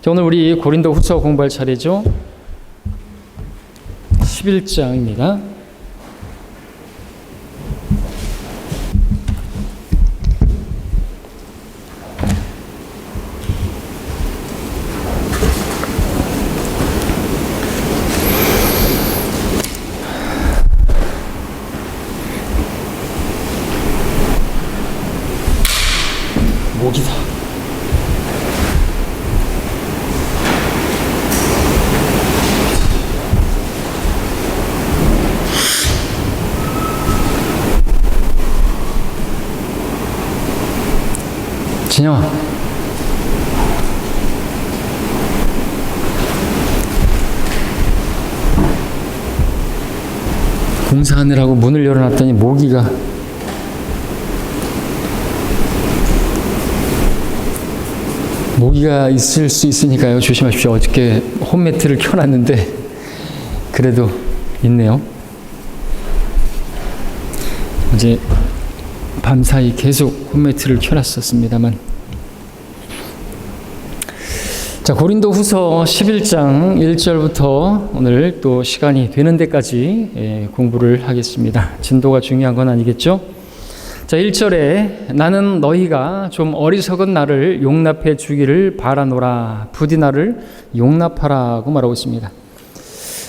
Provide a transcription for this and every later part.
자, 오늘 우리 고린도후서 공부할 차례죠. 11장입니다. 모기다. 진영아, 공사하느라고 문을 열어놨더니 모기가 있을 수 있으니까요. 조심하십시오. 어저께 홈매트를 켜놨는데 그래도 있네요. 어제 밤사이 계속 홈매트를 켜놨었습니다만. 자, 고린도후서 11장 1절부터 오늘 또 시간이 되는 데까지 공부를 하겠습니다. 진도가 중요한 건 아니겠죠? 자, 1절에 나는 너희가 좀 어리석은 나를 용납해 주기를 바라노라. 부디 나를 용납하라고 말하고 있습니다.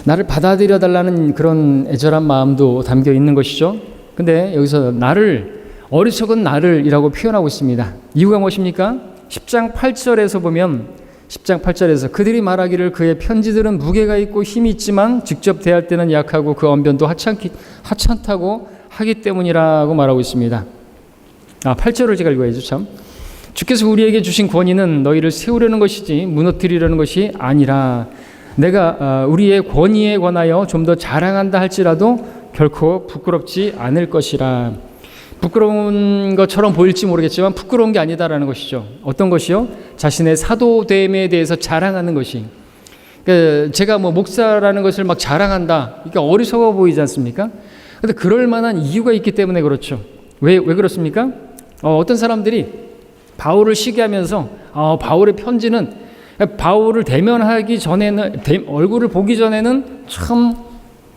나를 받아들여 달라는 그런 애절한 마음도 담겨 있는 것이죠. 근데 여기서 어리석은 나를 이라고 표현하고 있습니다. 이유가 무엇입니까? 10장 8절에서 보면 10장 8절에서 그들이 말하기를 그의 편지들은 무게가 있고 힘이 있지만 직접 대할 때는 약하고 그 언변도 하찮다고 하기 때문이라고 말하고 있습니다. 8절을 제가 읽어야죠. 참. 주께서 우리에게 주신 권위는 너희를 세우려는 것이지 무너뜨리려는 것이 아니라 내가 우리의 권위에 관하여 좀 더 자랑한다 할지라도 결코 부끄럽지 않을 것이라. 부끄러운 것처럼 보일지 모르겠지만 부끄러운 게 아니다라는 것이죠. 어떤 것이요? 자신의 사도됨에 대해서 자랑하는 것이. 그러니까 제가 목사라는 것을 막 자랑한다. 그러니까 어리석어 보이지 않습니까? 근데 그럴 만한 이유가 있기 때문에 그렇죠. 왜 그렇습니까? 어떤 사람들이 바울을 시기하면서 바울의 편지는 바울을 대면하기 전에는 얼굴을 보기 전에는 참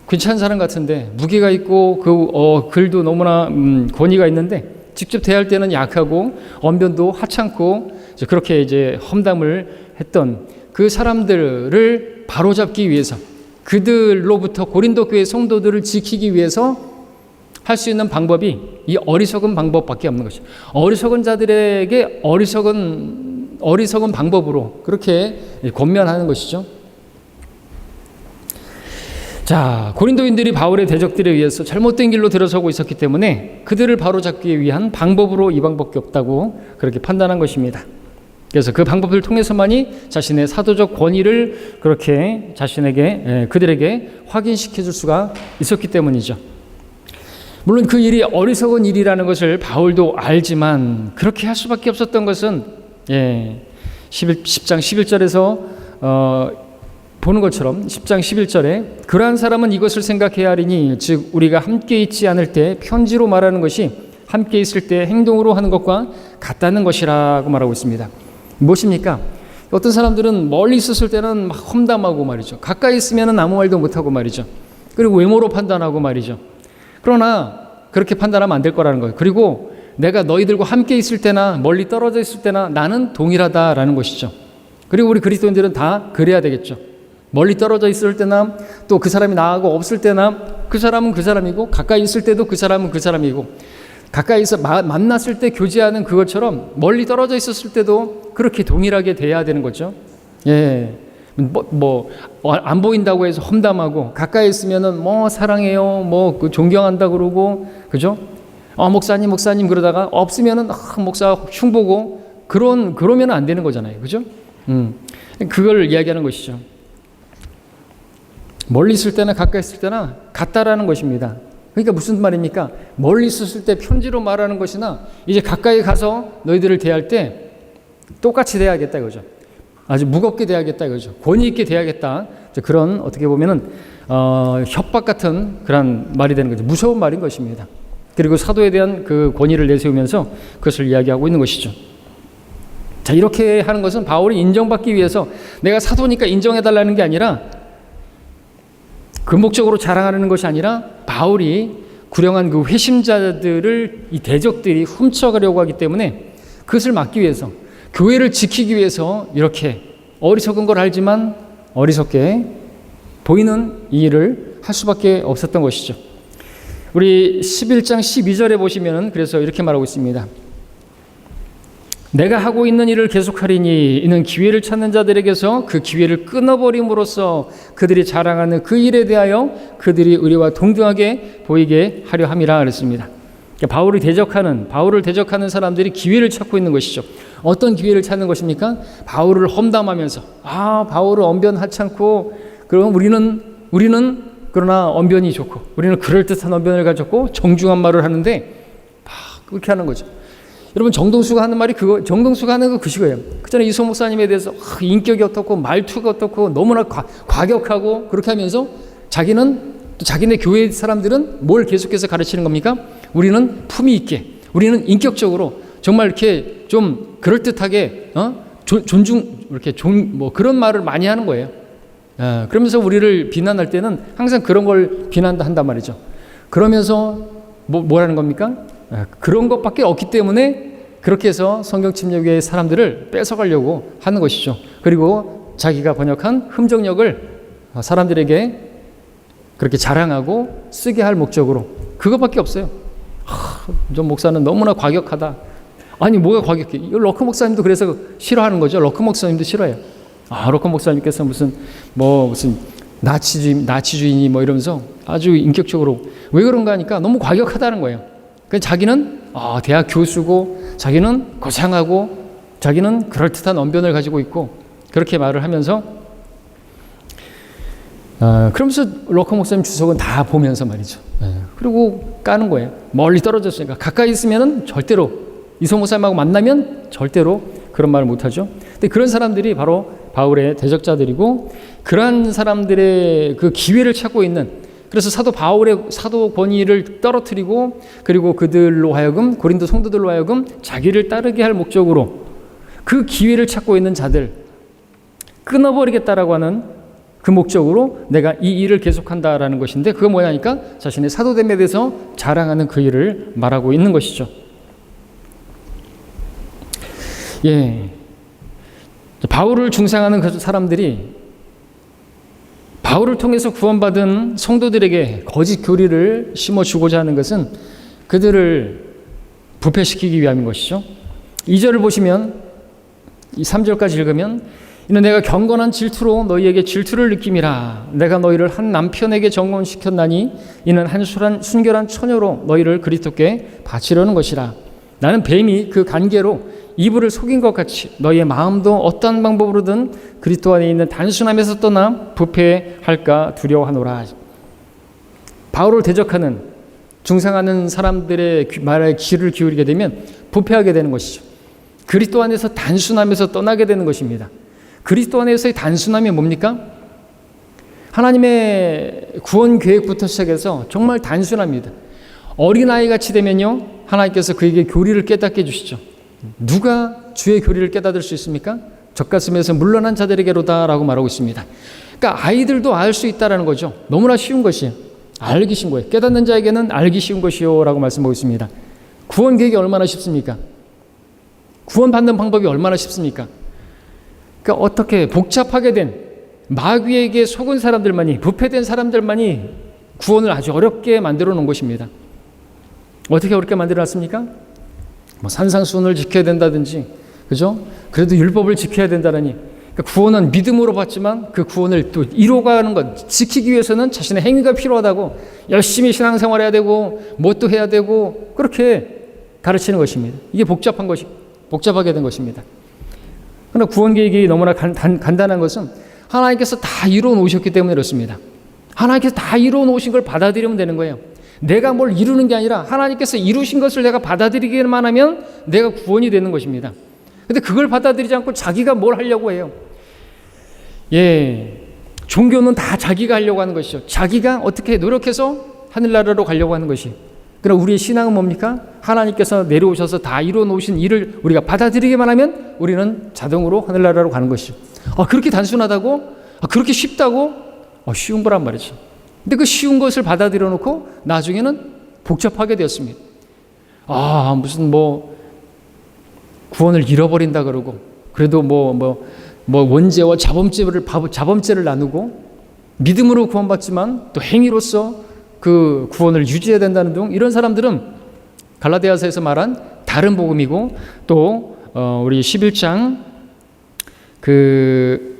괜찮은 사람 같은데 무게가 있고 그 글도 너무나 권위가 있는데 직접 대할 때는 약하고 언변도 하찮고 그렇게 이제 험담을 했던 그 사람들을 바로잡기 위해서 그들로부터 고린도 교회 성도들을 지키기 위해서 할 수 있는 방법이 이 어리석은 방법밖에 없는 것이죠. 어리석은 자들에게 어리석은 방법으로 그렇게 권면하는 것이죠. 자, 고린도인들이 바울의 대적들에 의해서 잘못된 길로 들어서고 있었기 때문에 그들을 바로잡기 위한 방법으로 이 방법밖에 없다고 그렇게 판단한 것입니다. 그래서 그 방법을 통해서만이 자신의 사도적 권위를 그렇게 그들에게 확인시켜 줄 수가 있었기 때문이죠. 물론 그 일이 어리석은 일이라는 것을 바울도 알지만 그렇게 할 수밖에 없었던 것은 10장 11절에서 보는 것처럼 10장 11절에 그러한 사람은 이것을 생각해야 하리니 즉 우리가 함께 있지 않을 때 편지로 말하는 것이 함께 있을 때 행동으로 하는 것과 같다는 것이라고 말하고 있습니다. 무엇입니까? 어떤 사람들은 멀리 있었을 때는 막 험담하고 말이죠. 가까이 있으면 아무 말도 못하고 말이죠. 그리고 외모로 판단하고 말이죠. 그러나 그렇게 판단하면 안 될 거라는 거예요. 그리고 내가 너희들과 함께 있을 때나 멀리 떨어져 있을 때나 나는 동일하다라는 것이죠. 그리고 우리 그리스도인들은 다 그래야 되겠죠. 멀리 떨어져 있을 때나 또 그 사람이 나하고 없을 때나 그 사람은 그 사람이고 가까이 있을 때도 그 사람은 그 사람이고 가까이서 만났을 때 교제하는 그것처럼 멀리 떨어져 있었을 때도 그렇게 동일하게 돼야 되는 거죠. 안 보인다고 해서 험담하고 가까이 있으면은 사랑해요, 존경한다 그러고 그죠? 목사님 그러다가 없으면은 목사 흉보고 그러면 안 되는 거잖아요, 그죠? 그걸 이야기하는 것이죠. 멀리 있을 때나 가까이 있을 때나 같다라는 것입니다. 그러니까 무슨 말입니까? 멀리 있었을 때 편지로 말하는 것이나 이제 가까이 가서 너희들을 대할 때 똑같이 대하겠다 이거죠. 아주 무겁게 대하겠다 이거죠. 권위 있게 대하겠다. 그런 어떻게 보면은 협박 같은 그런 말이 되는 거죠. 무서운 말인 것입니다. 그리고 사도에 대한 그 권위를 내세우면서 그것을 이야기하고 있는 것이죠. 자, 이렇게 하는 것은 바울이 인정받기 위해서 내가 사도니까 인정해달라는 게 아니라 그 목적으로 자랑하는 것이 아니라 바울이 구령한 그 회심자들을 이 대적들이 훔쳐가려고 하기 때문에 그것을 막기 위해서 교회를 지키기 위해서 이렇게 어리석은 걸 알지만 어리석게 보이는 이 일을 할 수밖에 없었던 것이죠. 우리 11장 12절에 보시면 그래서 이렇게 말하고 있습니다. 내가 하고 있는 일을 계속하리니 이는 기회를 찾는 자들에게서 그 기회를 끊어버림으로써 그들이 자랑하는 그 일에 대하여 그들이 의리와 동등하게 보이게 하려 함이라 그랬습니다. 그러니까 바울을 대적하는 사람들이 기회를 찾고 있는 것이죠. 어떤 기회를 찾는 것입니까? 바울을 험담하면서 바울은 언변 하찮고 그럼 우리는 그러나 언변이 좋고 우리는 그럴듯한 언변을 가졌고 정중한 말을 하는데 그렇게 하는 거죠. 여러분 정동수가 하는 말이 정동수가 하는 거 그거예요. 그전에 이소 목사님에 대해서 인격이 어떻고 말투가 어떻고 너무나 과격하고 그렇게 하면서 자기네 교회 사람들은 뭘 계속해서 가르치는 겁니까? 우리는 품위 있게, 우리는 인격적으로 정말 이렇게 좀 그럴듯하게 존중 이렇게 그런 말을 많이 하는 거예요. 그러면서 우리를 비난할 때는 항상 그런 걸 비난한단 말이죠. 그러면서 뭐라는 겁니까? 그런 것밖에 없기 때문에 그렇게 해서 성경 침략의 사람들을 뺏어가려고 하는 것이죠. 그리고 자기가 번역한 흠정력을 사람들에게 그렇게 자랑하고 쓰게 할 목적으로 그것밖에 없어요. 저 목사는 너무나 과격하다. 아니 뭐가 과격해? 러커 목사님도 그래서 싫어하는 거죠. 러커 목사님도 싫어해요. 러커 목사님께서 무슨 나치주의니 이러면서 아주 인격적으로 왜 그런가 하니까 너무 과격하다는 거예요. 그러니까 자기는 대학 교수고 자기는 고상하고 자기는 그럴듯한 언변을 가지고 있고 그렇게 말을 하면서 그러면서 러커 목사님 주석은 다 보면서 말이죠. 그리고 까는 거예요. 멀리 떨어졌으니까 가까이 있으면은 절대로 이소 목사님하고 만나면 절대로 그런 말을 못하죠. 근데 그런 사람들이 바로 바울의 대적자들이고 그러한 사람들의 그 기회를 찾고 있는 그래서 사도 바울의 사도 권위를 떨어뜨리고 그리고 그들로 하여금 고린도 성도들로 하여금 자기를 따르게 할 목적으로 그 기회를 찾고 있는 자들 끊어버리겠다라고 하는 그 목적으로 내가 이 일을 계속한다라는 것인데 그거 뭐냐니까 자신의 사도됨에 대해서 자랑하는 그 일을 말하고 있는 것이죠. 바울을 중상하는 그 사람들이 바울을 통해서 구원받은 성도들에게 거짓 교리를 심어주고자 하는 것은 그들을 부패시키기 위함인 것이죠. 2절을 보시면 3절까지 읽으면 이는 내가 경건한 질투로 너희에게 질투를 느낌이라 내가 너희를 한 남편에게 정혼시켰나니 이는 한 순결한 처녀로 너희를 그리스도께 바치려는 것이라 나는 뱀이 그 간계로 이불을 속인 것 같이 너희의 마음도 어떠한 방법으로든 그리스도 안에 있는 단순함에서 떠나 부패할까 두려워하노라. 바울을 대적하는 중상하는 사람들의 말에 귀를 기울이게 되면 부패하게 되는 것이죠. 그리스도 안에서 단순함에서 떠나게 되는 것입니다. 그리스도 안에서의 단순함이 뭡니까? 하나님의 구원 계획부터 시작해서 정말 단순합니다. 어린아이같이 되면요 하나님께서 그에게 교리를 깨닫게 해주시죠. 누가 주의 교리를 깨닫을 수 있습니까? 젖가슴에서 물러난 자들에게로다 라고 말하고 있습니다. 그러니까 아이들도 알 수 있다는 거죠. 너무나 쉬운 것이에요. 알기 쉬운 거예요. 깨닫는 자에게는 알기 쉬운 것이요 라고 말씀하고 있습니다. 구원 계획이 얼마나 쉽습니까? 구원받는 방법이 얼마나 쉽습니까? 그러니까 어떻게 복잡하게 된 마귀에게 속은 사람들만이 부패된 사람들만이 구원을 아주 어렵게 만들어 놓은 것입니다. 어떻게 어렵게 만들어 놨습니까? 산상수훈을 지켜야 된다든지, 그죠? 그래도 율법을 지켜야 된다더니, 그러니까 구원은 믿음으로 받지만 그 구원을 또 이루어가는 것, 지키기 위해서는 자신의 행위가 필요하다고 열심히 신앙생활해야 되고, 뭣도 해야 되고, 그렇게 가르치는 것입니다. 이게 복잡하게 된 것입니다. 그러나 구원 계획이 너무나 간단한 것은 하나님께서 다 이루어 놓으셨기 때문에 그렇습니다. 하나님께서 다 이루어 놓으신 걸 받아들이면 되는 거예요. 내가 뭘 이루는 게 아니라 하나님께서 이루신 것을 내가 받아들이기만 하면 내가 구원이 되는 것입니다. 근데 그걸 받아들이지 않고 자기가 뭘 하려고 해요. 종교는 다 자기가 하려고 하는 것이죠. 자기가 어떻게 노력해서 하늘나라로 가려고 하는 것이. 그럼 우리의 신앙은 뭡니까? 하나님께서 내려오셔서 다 이루어 놓으신 일을 우리가 받아들이기만 하면 우리는 자동으로 하늘나라로 가는 것이죠. 그렇게 단순하다고? 그렇게 쉽다고? 쉬운 거란 말이죠. 근데 그 쉬운 것을 받아들여 놓고 나중에는 복잡하게 되었습니다. 무슨 구원을 잃어버린다 그러고, 그래도 원죄와 자범죄를 나누고, 믿음으로 구원받지만 또 행위로서 그 구원을 유지해야 된다는 등, 이런 사람들은 갈라디아서에서 말한 다른 복음이고, 또 우리 11장 그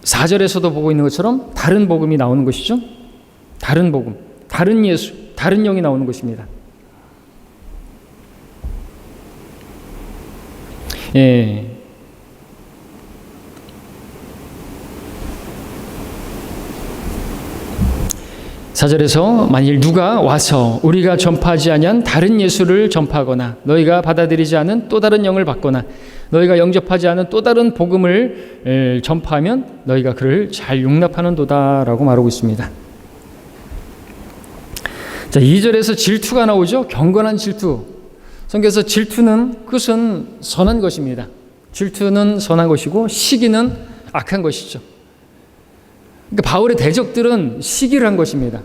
4절에서도 보고 있는 것처럼 다른 복음이 나오는 것이죠. 다른 복음, 다른 예수, 다른 영이 나오는 것입니다. 예. 4절에서 만일 누가 와서 우리가 전파하지 아니한 다른 예수를 전파하거나 너희가 받아들이지 않은 또 다른 영을 받거나 너희가 영접하지 않은 또 다른 복음을 전파하면 너희가 그를 잘 용납하는도다라고 말하고 있습니다. 자, 2절에서 질투가 나오죠. 경건한 질투. 성경에서 질투는 그것은 선한 것입니다. 질투는 선한 것이고 시기는 악한 것이죠. 그러니까 바울의 대적들은 시기를 한 것입니다.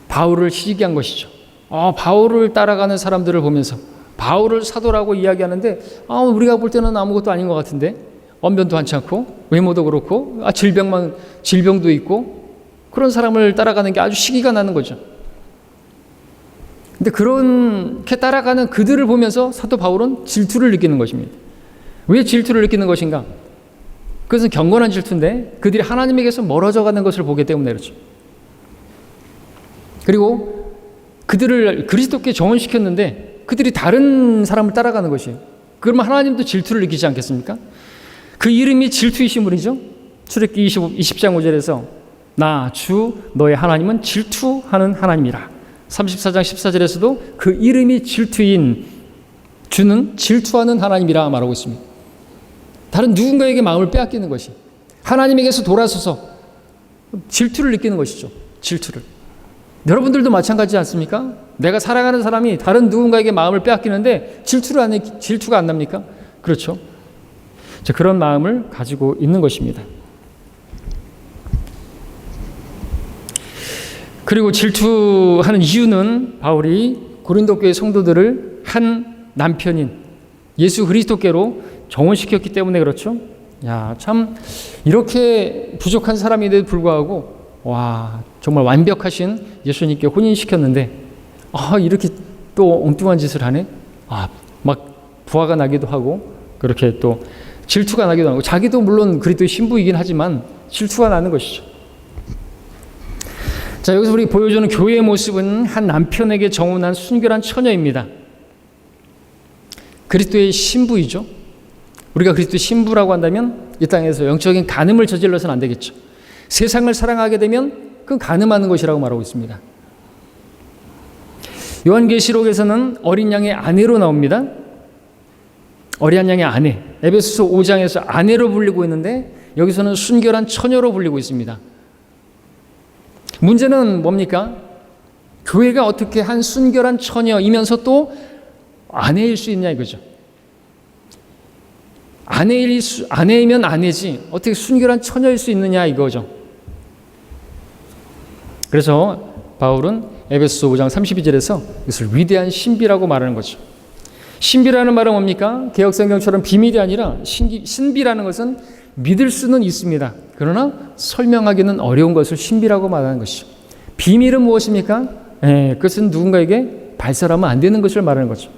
바울을 시기한 것이죠. 바울을 따라가는 사람들을 보면서 바울을 사도라고 이야기하는데 우리가 볼 때는 아무것도 아닌 것 같은데, 언변도 한찮고 외모도 그렇고 질병도 있고, 그런 사람을 따라가는 게 아주 시기가 나는 거죠. 근데 그렇게 따라가는 그들을 보면서 사도 바울은 질투를 느끼는 것입니다. 왜 질투를 느끼는 것인가? 그것은 경건한 질투인데 그들이 하나님에게서 멀어져 가는 것을 보기 때문에 그렇죠. 그리고 그들을 그리스도께 정언시켰는데 그들이 다른 사람을 따라가는 것이에요. 그러면 하나님도 질투를 느끼지 않겠습니까? 그 이름이 질투이신 분이죠. 출애굽기 20장 5절에서 나 주 너의 하나님은 질투하는 하나님이라. 34장 14절에서도 그 이름이 질투인 주는 질투하는 하나님이라 말하고 있습니다. 다른 누군가에게 마음을 빼앗기는 것이, 하나님에게서 돌아서서 질투를 느끼는 것이죠. 질투를. 여러분들도 마찬가지지 않습니까? 내가 사랑하는 사람이 다른 누군가에게 마음을 빼앗기는데 질투가 안 납니까? 그렇죠. 그런 마음을 가지고 있는 것입니다. 그리고 질투하는 이유는 바울이 고린도 교회 성도들을 한 남편인 예수 그리스도께로 정언시켰기 때문에 그렇죠. 참 이렇게 부족한 사람인데도 불구하고 정말 완벽하신 예수님께 혼인시켰는데 이렇게 또 엉뚱한 짓을 하네. 막 부화가 나기도 하고, 그렇게 또 질투가 나기도 하고, 자기도 물론 그리스도의 신부이긴 하지만 질투가 나는 것이죠. 자, 여기서 우리 보여주는 교회의 모습은 한 남편에게 정혼한 순결한 처녀입니다. 그리스도의 신부이죠. 우리가 그리스도의 신부라고 한다면 이 땅에서 영적인 간음을 저질러서는 안 되겠죠. 세상을 사랑하게 되면 그건 간음하는 것이라고 말하고 있습니다. 요한계시록에서는 어린 양의 아내로 나옵니다. 어린 양의 아내. 에베소서 5장에서 아내로 불리고 있는데 여기서는 순결한 처녀로 불리고 있습니다. 문제는 뭡니까? 교회가 어떻게 한 순결한 처녀이면서 또 아내일 수 있냐 이거죠. 아내이면 아내지 어떻게 순결한 처녀일 수 있느냐 이거죠. 그래서 바울은 에베소서 5장 32절에서 이것을 위대한 신비라고 말하는 거죠. 신비라는 말은 뭡니까? 개역성경처럼 비밀이 아니라 신비라는 것은 믿을 수는 있습니다. 그러나 설명하기는 어려운 것을 신비라고 말하는 것이죠. 비밀은 무엇입니까? 그것은 누군가에게 발설하면 안 되는 것을 말하는 거죠.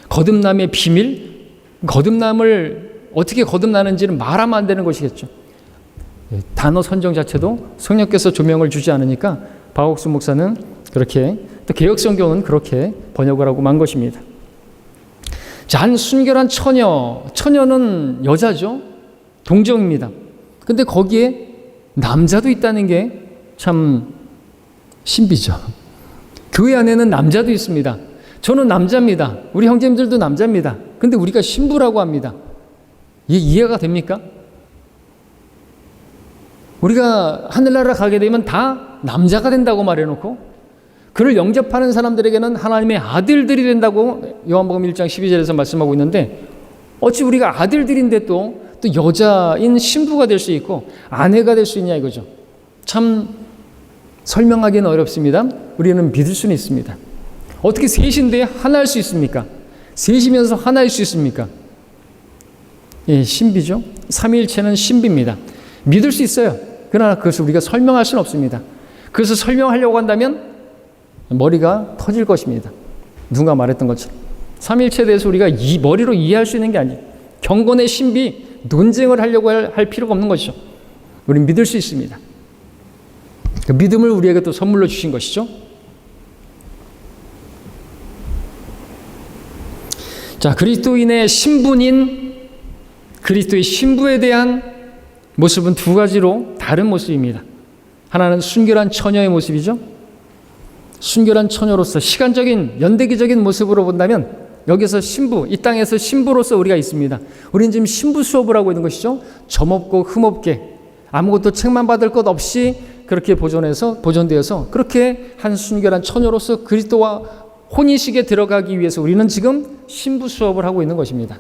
거듭남의 비밀, 거듭남을 어떻게 거듭나는지는 말하면 안 되는 것이겠죠. 단어 선정 자체도 성령께서 조명을 주지 않으니까 박옥순 목사는 그렇게, 또 개역성경은 그렇게 번역을 하고 만 것입니다. 자, 한 순결한 처녀는 여자죠. 동정입니다. 근데 거기에 남자도 있다는 게 참 신비죠. 교회 안에는 남자도 있습니다. 저는 남자입니다. 우리 형제님들도 남자입니다. 근데 우리가 신부라고 합니다. 이해가 됩니까? 우리가 하늘나라 가게 되면 다 남자가 된다고 말해놓고 그를 영접하는 사람들에게는 하나님의 아들들이 된다고 요한복음 1장 12절에서 말씀하고 있는데, 어찌 우리가 아들들인데 또 여자인 신부가 될 수 있고 아내가 될 수 있냐 이거죠. 참 설명하기는 어렵습니다. 우리는 믿을 수는 있습니다. 어떻게 셋인데 하나일 수 있습니까? 셋이면서 하나일 수 있습니까? 예, 신비죠. 삼위일체는 신비입니다. 믿을 수 있어요. 그러나 그것을 우리가 설명할 수는 없습니다. 그것을 설명하려고 한다면 머리가 터질 것입니다. 누가 말했던 것처럼 삼위일체에 대해서 우리가 머리로 이해할 수 있는 게 아니에요. 경건의 신비, 논쟁을 하려고 할 필요가 없는 것이죠. 우리는 믿을 수 있습니다. 그 믿음을 우리에게 또 선물로 주신 것이죠. 자, 그리스도인의 신분인 그리스도의 신부에 대한 모습은 두 가지로 다른 모습입니다. 하나는 순결한 처녀의 모습이죠. 순결한 처녀로서 시간적인 연대기적인 모습으로 본다면 여기서 신부, 이 땅에서 신부로서 우리가 있습니다. 우리는 지금 신부 수업을 하고 있는 것이죠. 점없고 흠없게 아무것도 책만 받을 것 없이 그렇게 보존되어서 그렇게 한 순결한 처녀로서 그리스도와 혼인식에 들어가기 위해서 우리는 지금 신부 수업을 하고 있는 것입니다.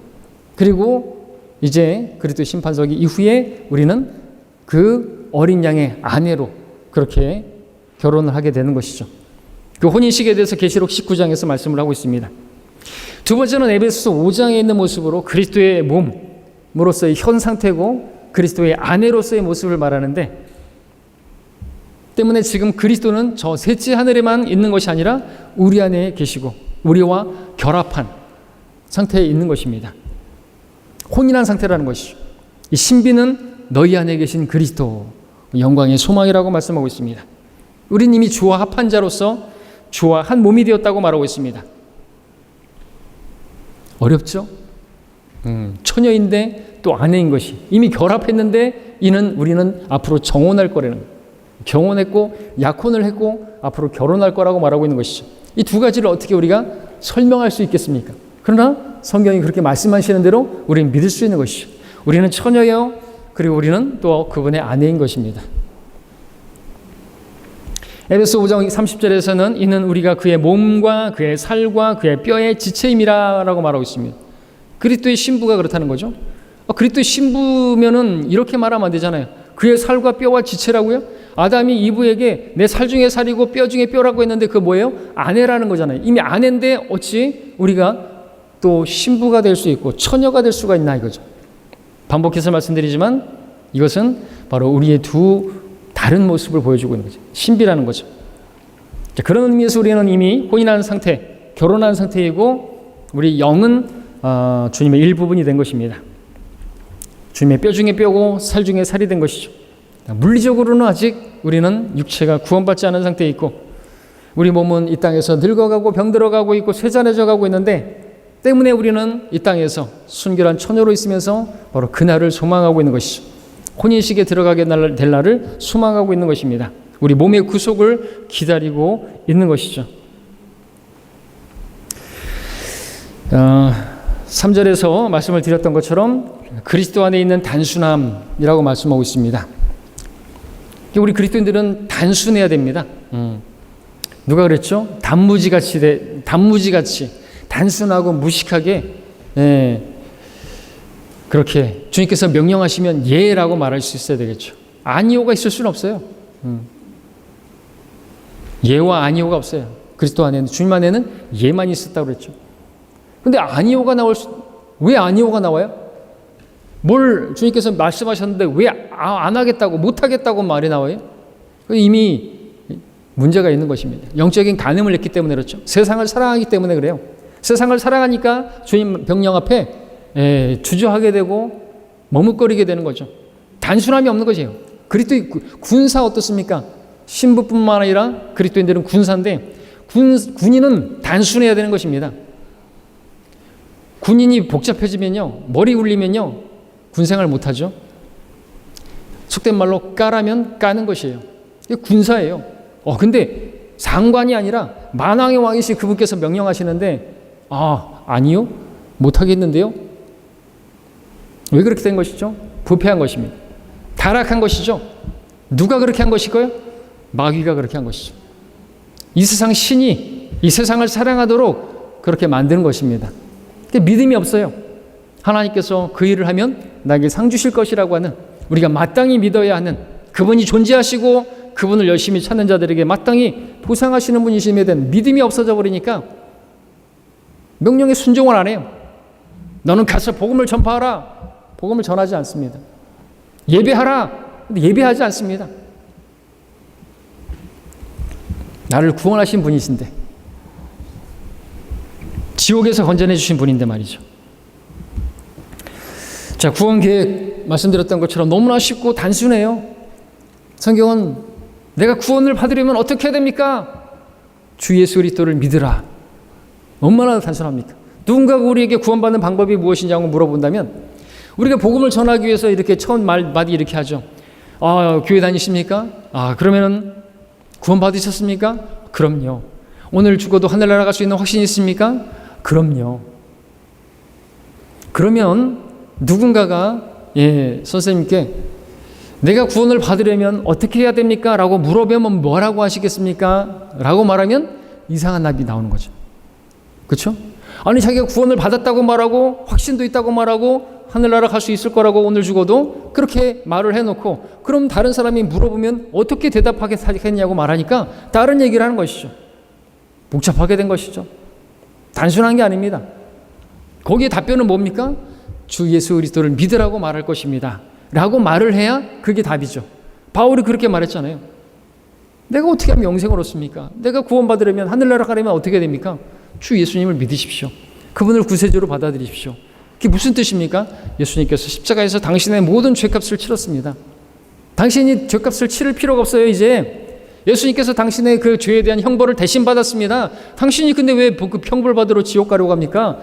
그리고 이제 그리스도 심판서기 이후에 우리는 그 어린 양의 아내로 그렇게 결혼을 하게 되는 것이죠. 그 혼인식에 대해서 계시록 19장에서 말씀을 하고 있습니다. 두 번째는 에베소서 5장에 있는 모습으로 그리스도의 몸으로서의 현 상태고 그리스도의 아내로서의 모습을 말하는데, 때문에 지금 그리스도는 저 셋째 하늘에만 있는 것이 아니라 우리 안에 계시고 우리와 결합한 상태에 있는 것입니다. 혼인한 상태라는 것이죠. 이 신비는 너희 안에 계신 그리스도, 영광의 소망이라고 말씀하고 있습니다. 우린 이미 주와 합한 자로서 주와 한 몸이 되었다고 말하고 있습니다. 어렵죠? 처녀인데 또 아내인 것이 이미 결합했는데 우리는 앞으로 정혼할 거라는 거예요. 경혼했고 약혼을 했고 앞으로 결혼할 거라고 말하고 있는 것이죠. 이 두 가지를 어떻게 우리가 설명할 수 있겠습니까? 그러나 성경이 그렇게 말씀하시는 대로 우리는 믿을 수 있는 것이죠. 우리는 처녀예요. 그리고 우리는 또 그분의 아내인 것입니다. 에베소 5장 30절에서는 이는 우리가 그의 몸과 그의 살과 그의 뼈의 지체임이라고 말하고 있습니다. 그리스도의 신부가 그렇다는 거죠. 그리스도의 신부면은 이렇게 말하면 안 되잖아요. 그의 살과 뼈와 지체라고요? 아담이 이브에게 내 살 중에 살이고 뼈 중에 뼈라고 했는데 그거 뭐예요? 아내라는 거잖아요. 이미 아내인데 어찌 우리가 또 신부가 될 수 있고 처녀가 될 수가 있나 이거죠. 반복해서 말씀드리지만 이것은 바로 우리의 두 다른 모습을 보여주고 있는 거죠. 신비라는 거죠. 자, 그런 의미에서 우리는 이미 혼인한 상태, 결혼한 상태이고 우리 영은 주님의 일부분이 된 것입니다. 주님의 뼈 중에 뼈고 살 중에 살이 된 것이죠. 물리적으로는 아직 우리는 육체가 구원받지 않은 상태에 있고 우리 몸은 이 땅에서 늙어가고 병들어가고 있고 쇠잔해져 가고 있는데 때문에 우리는 이 땅에서 순결한 처녀로 있으면서 바로 그날을 소망하고 있는 것이죠. 혼인식에 들어가게 될 날을 소망하고 있는 것입니다. 우리 몸의 구속을 기다리고 있는 것이죠. 3절에서 말씀을 드렸던 것처럼 그리스도 안에 있는 단순함이라고 말씀하고 있습니다. 우리 그리스도인들은 단순해야 됩니다. 누가 그랬죠? 단무지같이 단순하고 무식하게 그렇게 주님께서 명령하시면 예라고 말할 수 있어야 되겠죠. 아니오가 있을 수는 없어요. 예와 아니오가 없어요. 그리스도 안에는, 주님 안에는 예만 있었다고 그랬죠. 근데 아니오가 왜 아니오가 나와요? 뭘 주님께서 말씀하셨는데 왜 안 하겠다고 못 하겠다고 말이 나와요? 이미 문제가 있는 것입니다. 영적인 간음을 했기 때문에 그렇죠. 세상을 사랑하기 때문에 그래요. 세상을 사랑하니까 주님 명령 앞에 주저하게 되고 머뭇거리게 되는 거죠. 단순함이 없는 것이에요. 그리스도의 군사 어떻습니까? 신부뿐만 아니라 그리스도인들은 군사인데 군인은 단순해야 되는 것입니다. 군인이 복잡해지면요, 머리 굴리면요, 군생활 못하죠. 속된 말로 까라면 까는 것이에요. 이게 군사예요. 근데 상관이 아니라 만왕의 왕이신 그분께서 명령하시는데 아니요, 못하겠는데요. 왜 그렇게 된 것이죠? 부패한 것입니다. 타락한 것이죠. 누가 그렇게 한 것일까요? 마귀가 그렇게 한 것이죠. 이 세상 신이 이 세상을 사랑하도록 그렇게 만드는 것입니다. 믿음이 없어요. 하나님께서 그 일을 하면 나에게 상 주실 것이라고 하는, 우리가 마땅히 믿어야 하는, 그분이 존재하시고 그분을 열심히 찾는 자들에게 마땅히 보상하시는 분이심에 대한 믿음이 없어져 버리니까 명령에 순종을 안 해요. 너는 가서 복음을 전파하라. 복음을 전하지 않습니다. 예배하라. 근데 예배하지 않습니다. 나를 구원하신 분이신데, 지옥에서 건져내 주신 분인데 말이죠. 자, 구원 계획 말씀드렸던 것처럼 너무나 쉽고 단순해요. 성경은 내가 구원을 받으려면 어떻게 해야 됩니까? 주 예수 그리스도를 믿으라. 얼마나 단순합니까? 누군가가 우리에게 구원받는 방법이 무엇이냐고 물어본다면, 우리가 복음을 전하기 위해서 이렇게 처음 말마디 이렇게 하죠. 교회 다니십니까? 그러면은 구원 받으셨습니까? 그럼요. 오늘 죽어도 하늘나라 갈 수 있는 확신이 있습니까? 그럼요. 그러면 누군가가 선생님께 내가 구원을 받으려면 어떻게 해야 됩니까? 라고 물어보면 뭐라고 하시겠습니까? 라고 말하면 이상한 답이 나오는 거죠. 그렇죠? 아니, 자기가 구원을 받았다고 말하고 확신도 있다고 말하고 하늘나라 갈 수 있을 거라고 오늘 죽어도 그렇게 말을 해놓고, 그럼 다른 사람이 물어보면 어떻게 대답하겠냐고 말하니까 다른 얘기를 하는 것이죠. 복잡하게 된 것이죠. 단순한 게 아닙니다. 거기에 답변은 뭡니까? 주 예수 그리스도를 믿으라고 말할 것입니다. 라고 말을 해야 그게 답이죠. 바울이 그렇게 말했잖아요. 내가 어떻게 하면 영생을 얻습니까? 내가 구원받으려면, 하늘나라 가려면 어떻게 됩니까? 주 예수님을 믿으십시오. 그분을 구세주로 받아들이십시오. 그게 무슨 뜻입니까? 예수님께서 십자가에서 당신의 모든 죄값을 치렀습니다. 당신이 죄값을 치를 필요가 없어요. 이제 예수님께서 당신의 그 죄에 대한 형벌을 대신 받았습니다. 당신이 근데 왜 그 형벌 받으러 지옥 가려고 합니까?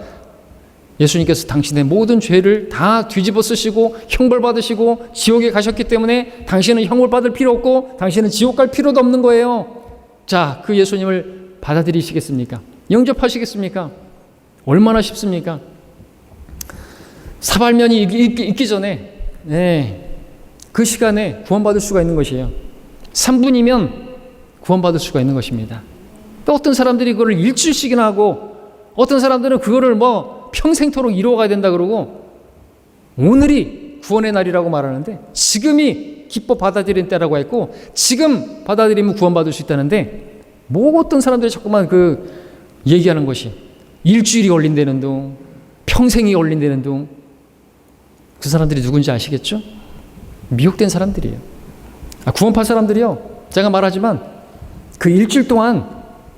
예수님께서 당신의 모든 죄를 다 뒤집어 쓰시고 형벌 받으시고 지옥에 가셨기 때문에 당신은 형벌 받을 필요 없고 당신은 지옥 갈 필요도 없는 거예요. 자, 그 예수님을 받아들이시겠습니까? 영접하시겠습니까? 얼마나 쉽습니까? 사발면이 있기 전에 그 시간에 구원받을 수가 있는 것이에요. 3분이면 구원받을 수가 있는 것입니다. 또 어떤 사람들이 그걸 일주일씩이나 하고, 어떤 사람들은 그거를 평생토록 이루어가야 된다 그러고, 오늘이 구원의 날이라고 말하는데 지금이 기뻐 받아들이는 때라고 했고, 지금 받아들이면 구원받을 수 있다는데, 어떤 사람들이 자꾸만 얘기하는 것이 일주일이 걸린다는 둥, 평생이 걸린다는 둥. 그 사람들이 누군지 아시겠죠? 미혹된 사람들이에요. 구원파 사람들이요, 제가 말하지만 그 일주일 동안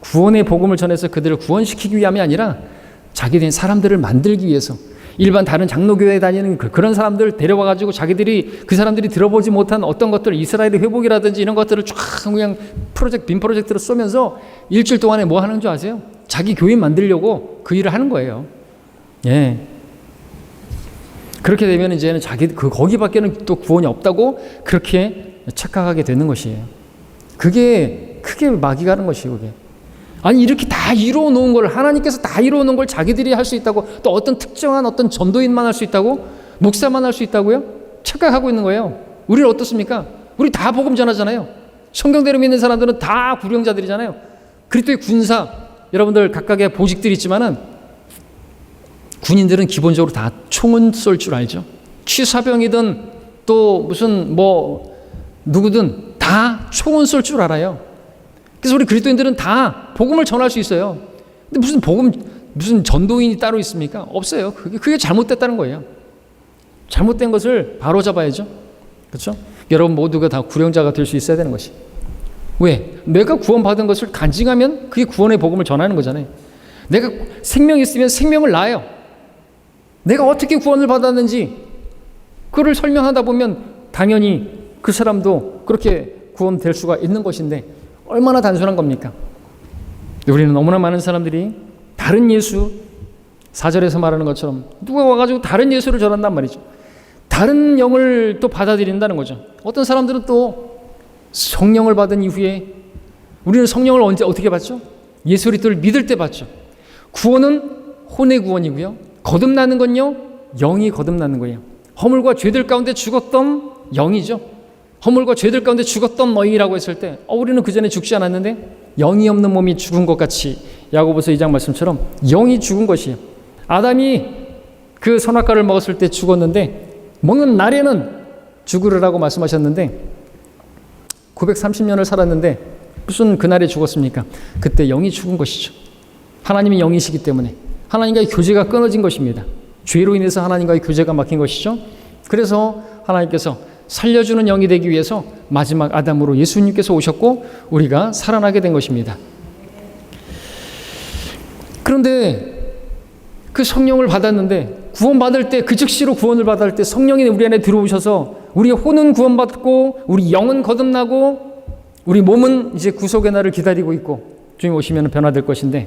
구원의 복음을 전해서 그들을 구원시키기 위함이 아니라 자기들이 사람들을 만들기 위해서, 일반 다른 장로교회에 다니는 그런 사람들 데려와가지고 그 사람들이 들어보지 못한 어떤 것들, 이스라엘의 회복이라든지 이런 것들을 쫙 그냥 빈 프로젝트로 쏘면서 일주일 동안에 뭐 하는 줄 아세요? 자기 교인 만들려고 그 일을 하는 거예요. 그렇게 되면 이제는 거기밖에는 또 구원이 없다고 그렇게 착각하게 되는 것이에요. 그게 크게 마귀 가는 것이에요, 그게. 아니, 이렇게 다 이루어 놓은 걸, 하나님께서 다 이루어 놓은 걸 자기들이 할 수 있다고, 또 어떤 특정한 어떤 전도인만 할 수 있다고, 목사만 할 수 있다고요? 착각하고 있는 거예요. 우리는 어떻습니까? 우리 다 복음 전하잖아요. 성경대로 믿는 사람들은 다 구령자들이잖아요. 그리스도의 군사, 여러분들 각각의 보직들이 있지만은 군인들은 기본적으로 다 총은 쏠 줄 알죠. 취사병이든 또 무슨 누구든 다 총은 쏠 줄 알아요. 그래서 우리 그리스도인들은 다 복음을 전할 수 있어요. 근데 무슨 전도인이 따로 있습니까? 없어요. 그게 잘못됐다는 거예요. 잘못된 것을 바로 잡아야죠. 그렇죠? 여러분 모두가 다 구령자가 될 수 있어야 되는 것이. 왜? 내가 구원받은 것을 간증하면 그게 구원의 복음을 전하는 거잖아요. 내가 생명이 있으면 생명을 낳아요. 내가 어떻게 구원을 받았는지 그걸 설명하다 보면 당연히 그 사람도 그렇게 구원될 수가 있는 것인데, 얼마나 단순한 겁니까? 우리는 너무나 많은 사람들이 다른 예수, 4절에서 말하는 것처럼 누가 와가지고 다른 예수를 전한단 말이죠. 다른 영을 또 받아들인다는 거죠. 어떤 사람들은 또 성령을 받은 이후에, 우리는 성령을 어떻게 받죠? 예수 그리스도를 믿을 때 받죠. 구원은 혼의 구원이고요, 거듭나는 건요, 영이 거듭나는 거예요. 허물과 죄들 가운데 죽었던 영이죠. 허물과 죄들 가운데 죽었던 너희라고 했을 때 우리는 그 전에 죽지 않았는데 영이 없는 몸이 죽은 것 같이 야고보서 2장 말씀처럼 영이 죽은 것이에요. 아담이 그 선악과를 먹었을 때 죽었는데 먹는 날에는 죽으리라고 말씀하셨는데 930년을 살았는데 무슨 그날에 죽었습니까? 그때 영이 죽은 것이죠. 하나님이 영이시기 때문에 하나님과의 교제가 끊어진 것입니다. 죄로 인해서 하나님과의 교제가 막힌 것이죠. 그래서 하나님께서 살려주는 영이 되기 위해서 마지막 아담으로 예수님께서 오셨고 우리가 살아나게 된 것입니다. 그런데 그 성령을 받았는데 구원받을 때 그 즉시로 구원을 받을 때 성령이 우리 안에 들어오셔서 우리의 혼은 구원받고 우리 영은 거듭나고 우리 몸은 이제 구속의 날을 기다리고 있고 주님 오시면 변화될 것인데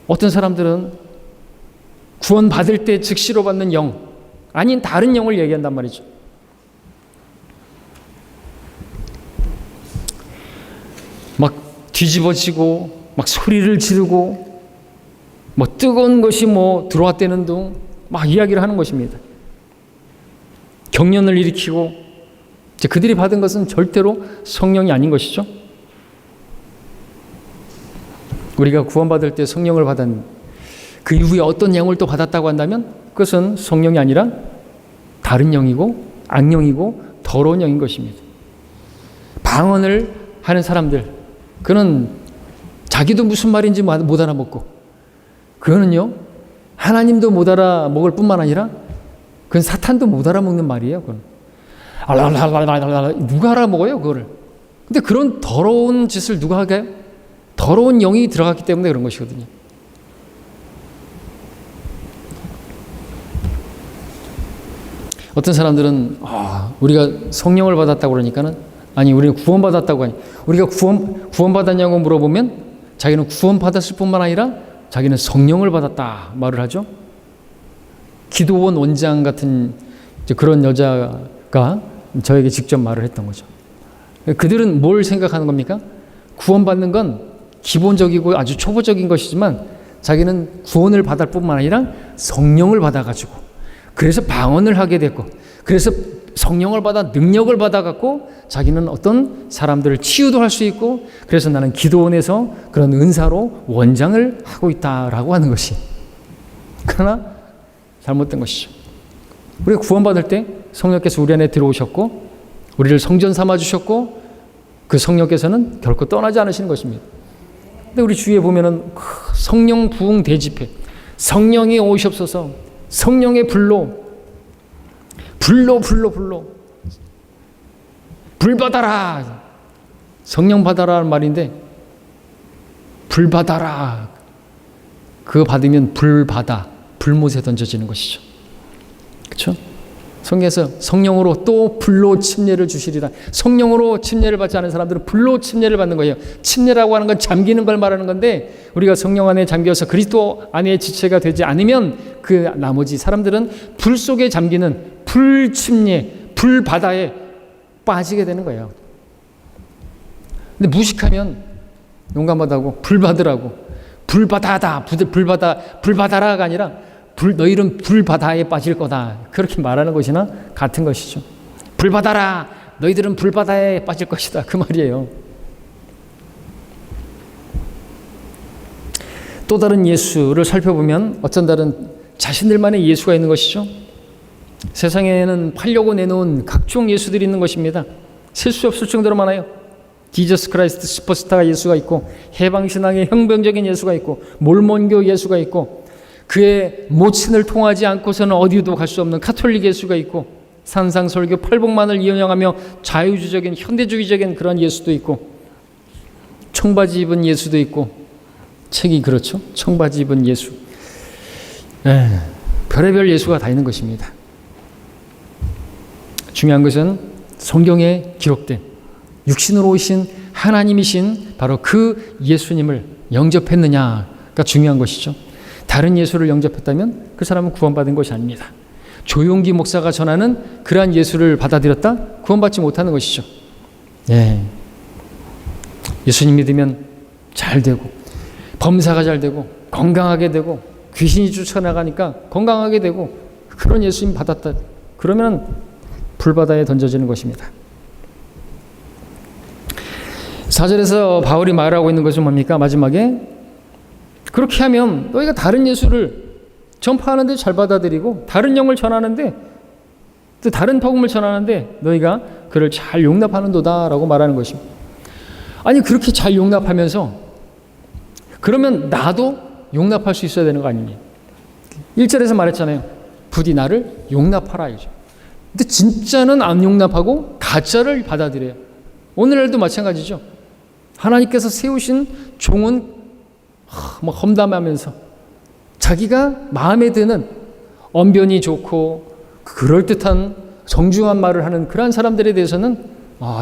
어떤 사람들은 구원받을 때 즉시로 받는 영 아닌 다른 영을 얘기한단 말이죠. 막 뒤집어지고 막 소리를 지르고 뭐 뜨거운 것이 뭐 들어왔다는 둥 막 이야기를 하는 것입니다. 경련을 일으키고 이제 그들이 받은 것은 절대로 성령이 아닌 것이죠. 우리가 구원받을 때 성령을 받은 그 이후에 어떤 영을 또 받았다고 한다면 그것은 성령이 아니라 다른 영이고 악령이고 더러운 영인 것입니다. 방언을 하는 사람들 그는 자기도 무슨 말인지 못 알아먹고 그거는요 하나님도 못 알아먹을 뿐만 아니라 그건 사탄도 못 알아먹는 말이에요. 그건 누가 알아먹어요 그거를. 근데 그런 더러운 짓을 누가 하게? 더러운 영이 들어갔기 때문에 그런 것이거든요. 어떤 사람들은 우리가 성령을 받았다고 그러니까는 아니 우리는 구원받았다고 하니 우리가 구원받았냐고 물어보면 자기는 구원받았을 뿐만 아니라 자기는 성령을 받았다 말을 하죠. 기도원 원장 같은 그런 여자가 저에게 직접 말을 했던 거죠. 그들은 뭘 생각하는 겁니까? 구원받는 건 기본적이고 아주 초보적인 것이지만 자기는 구원을 받을 뿐만 아니라 성령을 받아가지고 그래서 방언을 하게 됐고 그래서 성령을 받아 능력을 받아갖고 자기는 어떤 사람들을 치유도 할 수 있고 그래서 나는 기도원에서 그런 은사로 원장을 하고 있다라고 하는 것이 그러나 잘못된 것이죠. 우리가 구원받을 때 성령께서 우리 안에 들어오셨고 우리를 성전 삼아주셨고 그 성령께서는 결코 떠나지 않으시는 것입니다. 근데 우리 주위에 보면은 성령 부흥 대집회 성령이 오시옵소서 성령의 불로 불 받아라 성령 받아라는 말인데 불 받아라 그거 받으면 불못에 던져지는 것이죠. 그렇죠? 성경에서 성령으로 또 불로 침례를 주시리라. 성령으로 침례를 받지 않은 사람들은 불로 침례를 받는 거예요. 침례라고 하는 건 잠기는 걸 말하는 건데 우리가 성령 안에 잠겨서 그리스도 안에 지체가 되지 않으면 그 나머지 사람들은 불 속에 잠기는 불 침례, 불 바다에 빠지게 되는 거예요. 근데 무식하면 용감하다고 불 받으라고 불 받아라가 아니라 너희는 불 바다에 빠질 거다 그렇게 말하는 것이나 같은 것이죠. 불 받아라 너희들은 불 바다에 빠질 것이다 그 말이에요. 또 다른 예수를 살펴보면 어쩐다른 자신들만의 예수가 있는 것이죠. 세상에는 팔려고 내놓은 각종 예수들이 있는 것입니다. 셀 수 없을 정도로 많아요. 지저스 크라이스트 슈퍼스타가 예수가 있고 해방신앙의 형병적인 예수가 있고 몰몬교 예수가 있고 그의 모친을 통하지 않고서는 어디도 갈 수 없는 가톨릭 예수가 있고 산상설교 팔복만을 이용하며 자유주의적인 현대주의적인 그런 예수도 있고 청바지 입은 예수도 있고 책이 그렇죠. 청바지 입은 예수 별의별 예수가 다 있는 것입니다. 중요한 것은 성경에 기록된 육신으로 오신 하나님이신 바로 그 예수님을 영접했느냐가 중요한 것이죠. 다른 예수를 영접했다면 그 사람은 구원받은 것이 아닙니다. 조용기 목사가 전하는 그러한 예수를 받아들였다? 구원받지 못하는 것이죠. 예수님 믿으면 잘 되고 범사가 잘 되고 건강하게 되고 귀신이 쫓아나가니까 건강하게 되고 그런 예수님 받았다. 그러면 불바다에 던져지는 것입니다. 4절에서 바울이 말하고 있는 것은 뭡니까? 마지막에 그렇게 하면 너희가 다른 예수를 전파하는데 잘 받아들이고 다른 영을 전하는데 또 다른 복음을 전하는데 너희가 그를 잘 용납하는도다 라고 말하는 것입니다. 아니 그렇게 잘 용납하면서 그러면 나도 용납할 수 있어야 되는 거 아니니? 1절에서 말했잖아요. 부디 나를 용납하라 이죠. 근데 진짜는 안 용납하고 가짜를 받아들여요. 오늘날도 마찬가지죠. 하나님께서 세우신 종은 막 험담하면서 자기가 마음에 드는 언변이 좋고 그럴듯한 정중한 말을 하는 그러한 사람들에 대해서는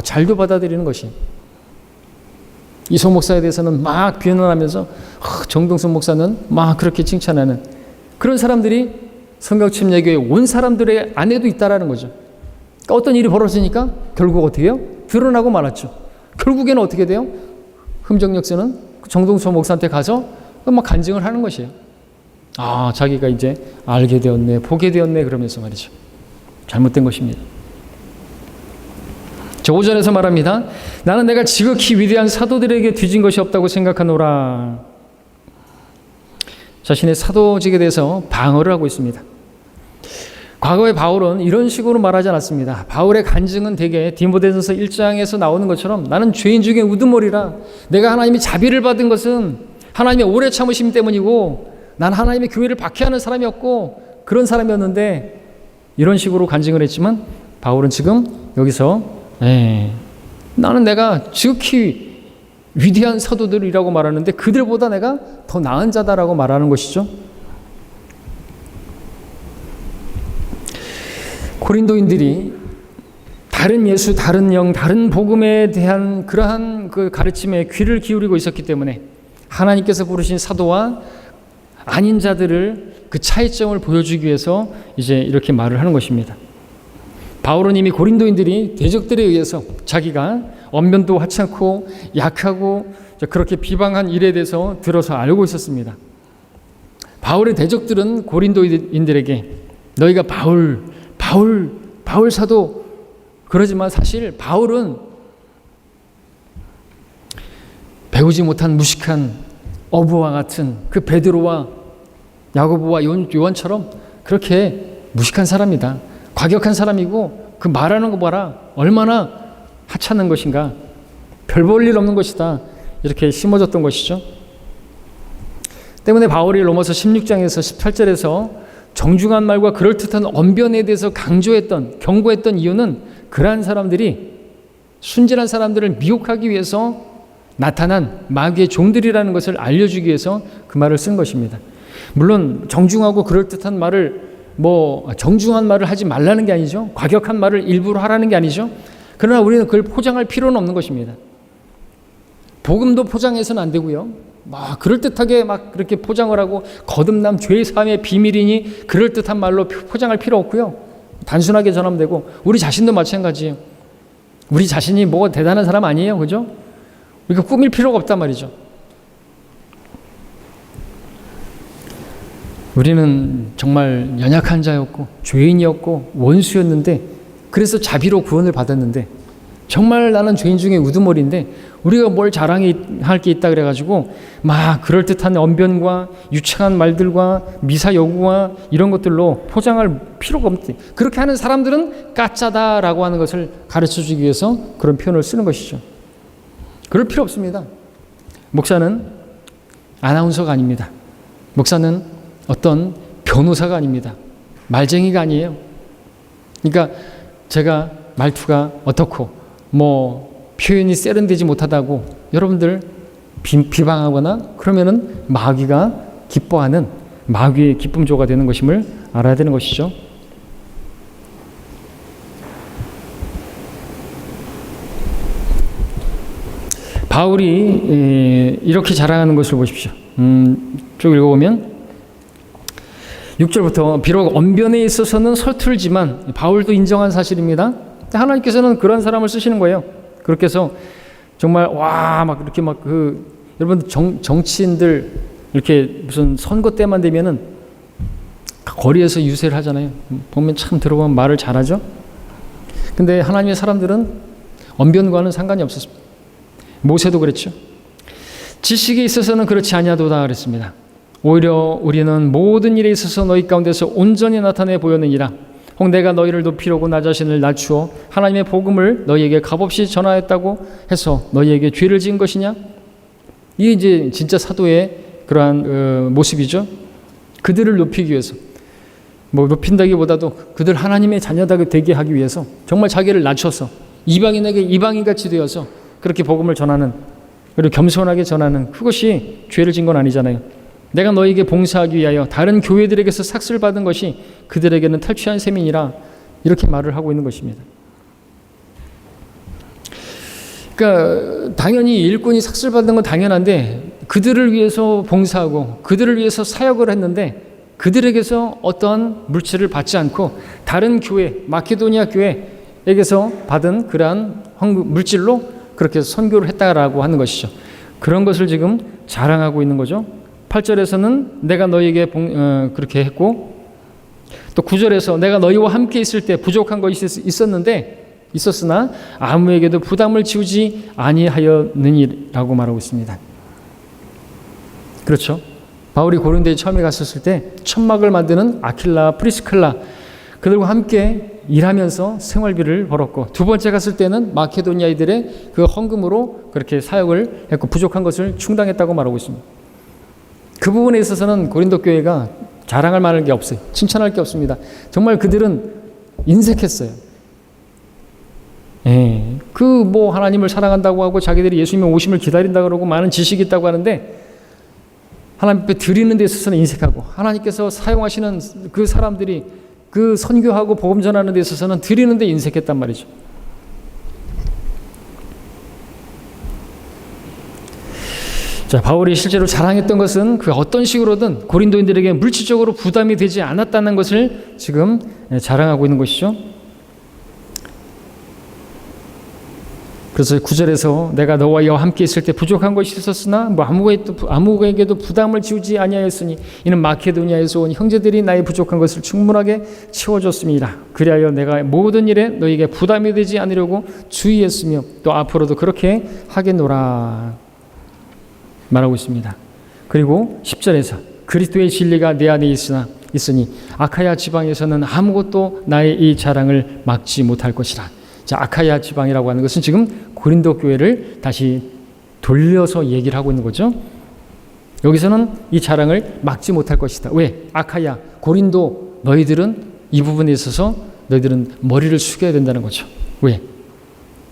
잘도 받아들이는 것이, 이소 목사에 대해서는 막 비난하면서 정동선 목사는 막 그렇게 칭찬하는 그런 사람들이 성경침례교회 온 사람들의 안에도 있다라는 거죠. 그러니까 어떤 일이 벌어지니까 결국 어떻게 해요? 드러나고 말았죠. 결국에는 어떻게 돼요? 흠정역사는 정동선 목사한테 가서 막 간증을 하는 것이에요. 자기가 이제 알게 되었네, 보게 되었네 그러면서 말이죠. 잘못된 것입니다. 저 5절에서 말합니다. 나는 내가 지극히 위대한 사도들에게 뒤진 것이 없다고 생각하노라. 자신의 사도직에 대해서 방어를 하고 있습니다. 과거에 바울은 이런 식으로 말하지 않았습니다. 바울의 간증은 대개 디모데전서 1장에서 나오는 것처럼 나는 죄인 중에 우두머리라. 내가 하나님의 자비를 받은 것은 하나님의 오래 참으심 때문이고 난 하나님의 교회를 박해하는 사람이었고 그런 사람이었는데 이런 식으로 간증을 했지만 바울은 지금 여기서 나는 내가 지극히 위대한 사도들이라고 말하는데 그들보다 내가 더 나은 자다라고 말하는 것이죠. 고린도인들이 다른 예수, 다른 영, 다른 복음에 대한 그러한 그 가르침에 귀를 기울이고 있었기 때문에 하나님께서 부르신 사도와 아닌 자들을 그 차이점을 보여주기 위해서 이제 이렇게 말을 하는 것입니다. 바울은 이미 고린도인들이 대적들에 의해서 자기가 언변도 하찮고 약하고 그렇게 비방한 일에 대해서 들어서 알고 있었습니다. 바울의 대적들은 고린도인들에게 너희가 바울 사도 그러지만 사실 바울은 배우지 못한 무식한 어부와 같은 그 베드로와 야고보와 요한처럼 그렇게 무식한 사람이다. 과격한 사람이고 그 말하는 거 봐라. 얼마나 하찮은 것인가. 별 볼 일 없는 것이다. 이렇게 심어졌던 것이죠. 때문에 바울이 로마서 16장에서 18절에서 정중한 말과 그럴듯한 언변에 대해서 경고했던 이유는 그러한 사람들이 순진한 사람들을 미혹하기 위해서 나타난 마귀의 종들이라는 것을 알려주기 위해서 그 말을 쓴 것입니다. 물론 정중하고 그럴듯한 말을 정중한 말을 하지 말라는 게 아니죠. 과격한 말을 일부러 하라는 게 아니죠. 그러나 우리는 그걸 포장할 필요는 없는 것입니다. 복음도 포장해서는 안 되고요. 그럴듯하게 막 그렇게 포장을 하고 거듭남 죄 사함의 비밀이니 그럴듯한 말로 포장할 필요 없고요. 단순하게 전하면 되고 우리 자신도 마찬가지예요. 우리 자신이 대단한 사람 아니에요. 그죠? 우리가 꾸밀 필요가 없단 말이죠. 우리는 정말 연약한 자였고 죄인이었고 원수였는데 그래서 자비로 구원을 받았는데 정말 나는 죄인 중에 우두머리인데 우리가 뭘 자랑할 게 있다 그래가지고 막 그럴듯한 언변과 유창한 말들과 미사 여구와 이런 것들로 포장할 필요가 없대. 그렇게 하는 사람들은 가짜다라고 하는 것을 가르쳐주기 위해서 그런 표현을 쓰는 것이죠. 그럴 필요 없습니다. 목사는 아나운서가 아닙니다. 목사는 어떤 변호사가 아닙니다. 말쟁이가 아니에요. 그러니까 제가 말투가 어떻고 표현이 세련되지 못하다고 여러분들 비방하거나 그러면은 마귀가 기뻐하는 마귀의 기쁨조가 되는 것임을 알아야 되는 것이죠. 바울이 이렇게 자랑하는 것을 보십시오. 쭉 읽어보면 6절부터 비록 언변에 있어서는 서툴지만 바울도 인정한 사실입니다. 하나님께서는 그런 사람을 쓰시는 거예요. 그렇게 해서 정말 막 이렇게 여러분 정치인들 이렇게 무슨 선거 때만 되면은 거리에서 유세를 하잖아요. 보면 참 들어보면 말을 잘하죠. 근데 하나님의 사람들은 언변과는 상관이 없었습니다. 모세도 그랬죠. 지식에 있어서는 그렇지 아니하도다 그랬습니다. 오히려 우리는 모든 일에 있어서 너희 가운데서 온전히 나타내 보였느니라. 혹 내가 너희를 높이려고 나 자신을 낮추어 하나님의 복음을 너희에게 값없이 전하였다고 해서 너희에게 죄를 지은 것이냐? 이게 이제 진짜 사도의 그러한 모습이죠. 그들을 높이기 위해서, 높인다기보다도 그들 하나님의 자녀가 되게 하기 위해서 정말 자기를 낮춰서 이방인에게 이방인같이 되어서 그렇게 복음을 전하는, 그리고 겸손하게 전하는, 그것이 죄를 진 건 아니잖아요. 내가 너에게 봉사하기 위하여 다른 교회들에게서 삭슬 받은 것이 그들에게는 탈취한 셈이니라, 이렇게 말을 하고 있는 것입니다. 그러니까 당연히 일꾼이 삭슬 받는 건 당연한데 그들을 위해서 봉사하고 그들을 위해서 사역을 했는데 그들에게서 어떠한 물질을 받지 않고 다른 교회, 마케도니아 교회에게서 받은 그러한 물질로 그렇게 선교를 했다라고 하는 것이죠. 그런 것을 지금 자랑하고 있는 거죠. 8절에서는 내가 너희에게 그렇게 했고, 또 9절에서 내가 너희와 함께 있을 때 부족한 것이 있었으나 아무에게도 부담을 지우지 아니하였느니라고 말하고 있습니다. 그렇죠. 바울이 고린도에 처음에 갔었을 때 천막을 만드는 아킬라, 프리스클라 그들과 함께 일하면서 생활비를 벌었고, 두 번째 갔을 때는 마케도니아이들의 그 헌금으로 그렇게 사역을 했고 부족한 것을 충당했다고 말하고 있습니다. 그 부분에 있어서는 고린도 교회가 자랑할 만한 게 없어요. 칭찬할 게 없습니다. 정말 그들은 인색했어요. 하나님을 사랑한다고 하고 자기들이 예수님의 오심을 기다린다고 그러고 많은 지식이 있다고 하는데 하나님 앞에 드리는 데 있어서는 인색하고, 하나님께서 사용하시는 그 사람들이 그 선교하고 복음 전하는 데 있어서는 드리는 데 인색했단 말이죠. 자, 바울이 실제로 자랑했던 것은 그 어떤 식으로든 고린도인들에게 물질적으로 부담이 되지 않았다는 것을 지금 자랑하고 있는 것이죠. 그래서 9절에서 내가 너와 함께 있을 때 부족한 것이 있었으나 아무에게도 부담을 지우지 아니하였으니 이는 마케도니아에서 온 형제들이 나의 부족한 것을 충분하게 채워줬습니다. 그리하여 내가 모든 일에 너희에게 부담이 되지 않으려고 주의했으며 또 앞으로도 그렇게 하겠노라 말하고 있습니다. 그리고 10절에서 그리스도의 진리가 내 안에 있으니 아카야 지방에서는 아무것도 나의 이 자랑을 막지 못할 것이라. 자, 아카야 지방이라고 하는 것은 지금 고린도 교회를 다시 돌려서 얘기를 하고 있는 거죠. 여기서는 이 자랑을 막지 못할 것이다. 왜? 아카야, 고린도 너희들은 이 부분에 있어서 너희들은 머리를 숙여야 된다는 거죠. 왜?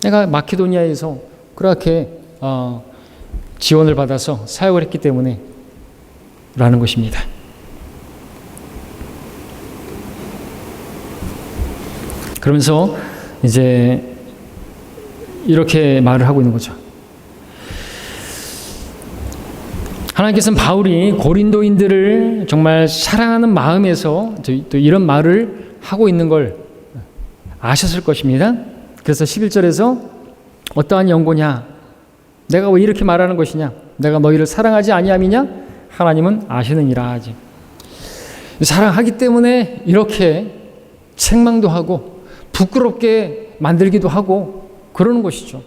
내가 마케도니아에서 그렇게 지원을 받아서 사역을 했기 때문에 라는 것입니다. 그러면서 이제 이렇게 말을 하고 있는 거죠. 하나님께서는 바울이 고린도인들을 정말 사랑하는 마음에서 또 이런 말을 하고 있는 걸 아셨을 것입니다. 그래서 11절에서 어떠한 연고냐? 내가 왜 이렇게 말하는 것이냐? 내가 너희를 사랑하지 아니함이냐? 하나님은 아시느니라 하지. 사랑하기 때문에 이렇게 책망도 하고 부끄럽게 만들기도 하고 그러는 것이죠.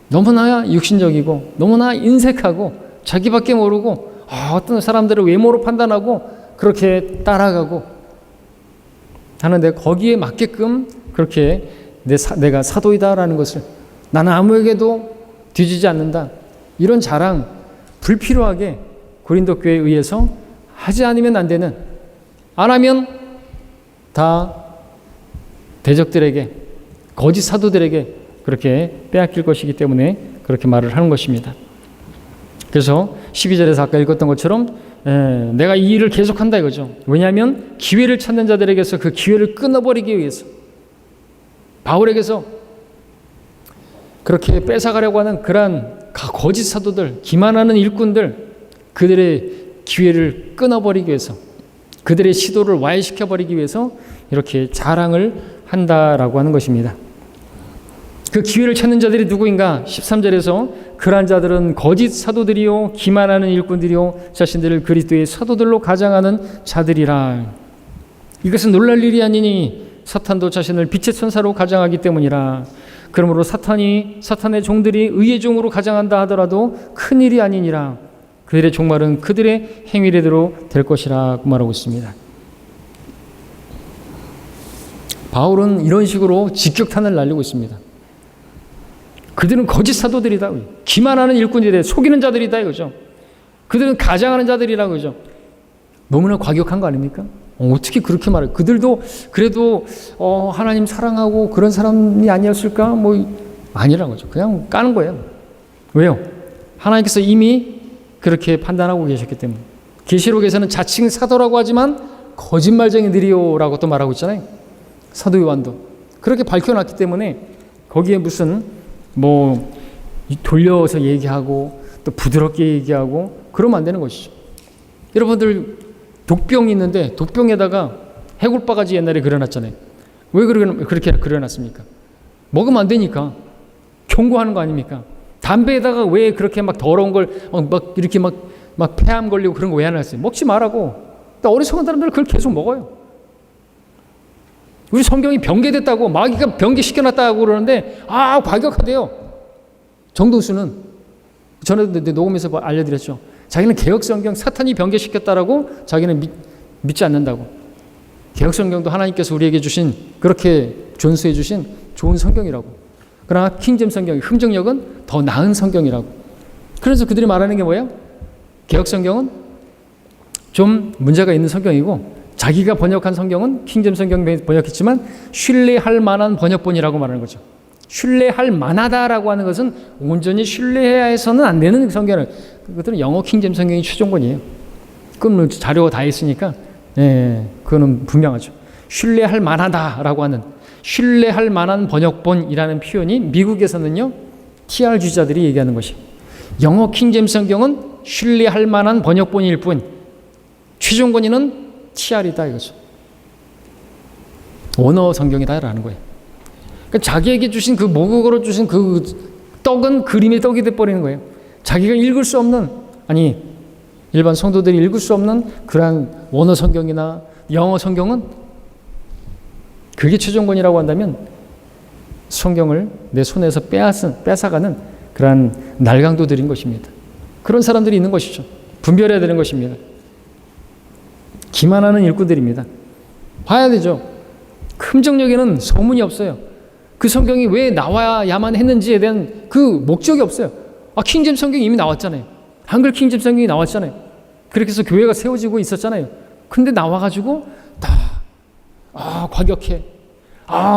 너무나 육신적이고 너무나 인색하고 자기밖에 모르고 어떤 사람들을 외모로 판단하고 그렇게 따라가고 하는데 거기에 맞게끔 그렇게 내가 사도이다라는 것을, 나는 아무에게도 뒤지지 않는다, 이런 자랑 불필요하게 고린도 교회에 의해서 하지 않으면 안 되는, 안 하면 다 대적들에게, 거짓 사도들에게 그렇게 빼앗길 것이기 때문에 그렇게 말을 하는 것입니다. 그래서 12절에서 아까 읽었던 것처럼 내가 이 일을 계속한다 이거죠. 왜냐하면 기회를 찾는 자들에게서 그 기회를 끊어버리기 위해서, 바울에게서 그렇게 뺏어가려고 하는 그러한 거짓 사도들, 기만하는 일꾼들, 그들의 기회를 끊어버리기 위해서, 그들의 시도를 와해시켜버리기 위해서 이렇게 자랑을 한다라고 하는 것입니다. 그 기회를 찾는 자들이 누구인가? 13절에서 그러한 자들은 거짓 사도들이요 기만하는 일꾼들이요 자신들을 그리스도의 사도들로 가장하는 자들이라. 이것은 놀랄 일이 아니니 사탄도 자신을 빛의 천사로 가장하기 때문이라. 그러므로 사탄의 종들이 의의 종으로 가장한다 하더라도 큰 일이 아니니라. 그들의 종말은 그들의 행위대로 될 것이라 말하고 있습니다. 바울은 이런 식으로 직격탄을 날리고 있습니다. 그들은 거짓 사도들이다. 기만하는 일꾼이다. 속이는 자들이다 이거죠. 그들은 가장하는 자들이라고 그러죠. 너무나 과격한 거 아닙니까? 어떻게 그렇게 말해요? 그들도 그래도 하나님 사랑하고 그런 사람이 아니었을까? 아니라는 거죠. 그냥 까는 거예요. 왜요? 하나님께서 이미 그렇게 판단하고 계셨기 때문에. 계시록에서는 자칭 사도라고 하지만 거짓말쟁이들이요라고 또 말하고 있잖아요. 사도 요한도 그렇게 밝혀놨기 때문에 거기에 무슨 돌려서 얘기하고 또 부드럽게 얘기하고 그러면 안 되는 것이죠. 여러분들 독병이 있는데 독병에다가 해골바가지 옛날에 그려놨잖아요. 왜 그렇게 그려놨습니까? 먹으면 안 되니까 경고하는 거 아닙니까? 담배에다가 왜 그렇게 막 더러운 걸 이렇게 막 폐암 걸리고 그런 거 왜 안 했어요? 먹지 말라고. 어리석은 사람들은 그걸 계속 먹어요. 우리 성경이 병개됐다고 마귀가 병개시켜놨다고 그러는데 과격하대요. 정동수는 전에도 녹음해서 알려드렸죠. 자기는 개혁성경 사탄이 병개시켰다라고 자기는 믿지 않는다고. 개혁성경도 하나님께서 우리에게 주신 그렇게 존수해 주신 좋은 성경이라고. 그러나 킹잼 성경의 흠정력은 더 나은 성경이라고. 그래서 그들이 말하는 게 뭐예요? 개혁성경은 좀 문제가 있는 성경이고 자기가 번역한 성경은 킹잼 성경 번역했지만 신뢰할 만한 번역본이라고 말하는 거죠. 신뢰할 만하다라고 하는 것은 온전히 신뢰해야 해서는 안 되는 성경을, 그것들은 영어 킹잼 성경이 최종본이에요. 그건 자료가 다 있으니까 그거는 분명하죠. 신뢰할 만하다라고 하는 신뢰할 만한 번역본이라는 표현이 미국에서는요 TR주자들이 얘기하는 것이, 영어 킹잼 성경은 신뢰할 만한 번역본일 뿐 최종본이는 TR이다 이거죠. 원어 성경이다라는 거예요. 그러니까 자기에게 주신 그 모국어로 주신 그 떡은 그림의 떡이 돼버리는 거예요. 자기가 읽을 수 없는, 일반 성도들이 읽을 수 없는 그러한 원어 성경이나 영어 성경은 그게 최종본이라고 한다면 성경을 내 손에서 뺏어가는 그러한 날강도들인 것입니다. 그런 사람들이 있는 것이죠. 분별해야 되는 것입니다. 기만하는 일꾼들입니다. 봐야 되죠. 흠정력에는 소문이 없어요. 그 성경이 왜 나와야만 했는지에 대한 그 목적이 없어요. 킹잼 성경이 이미 나왔잖아요. 한글 킹잼 성경이 나왔잖아요. 그렇게 해서 교회가 세워지고 있었잖아요. 근데 나와가지고 다 과격해.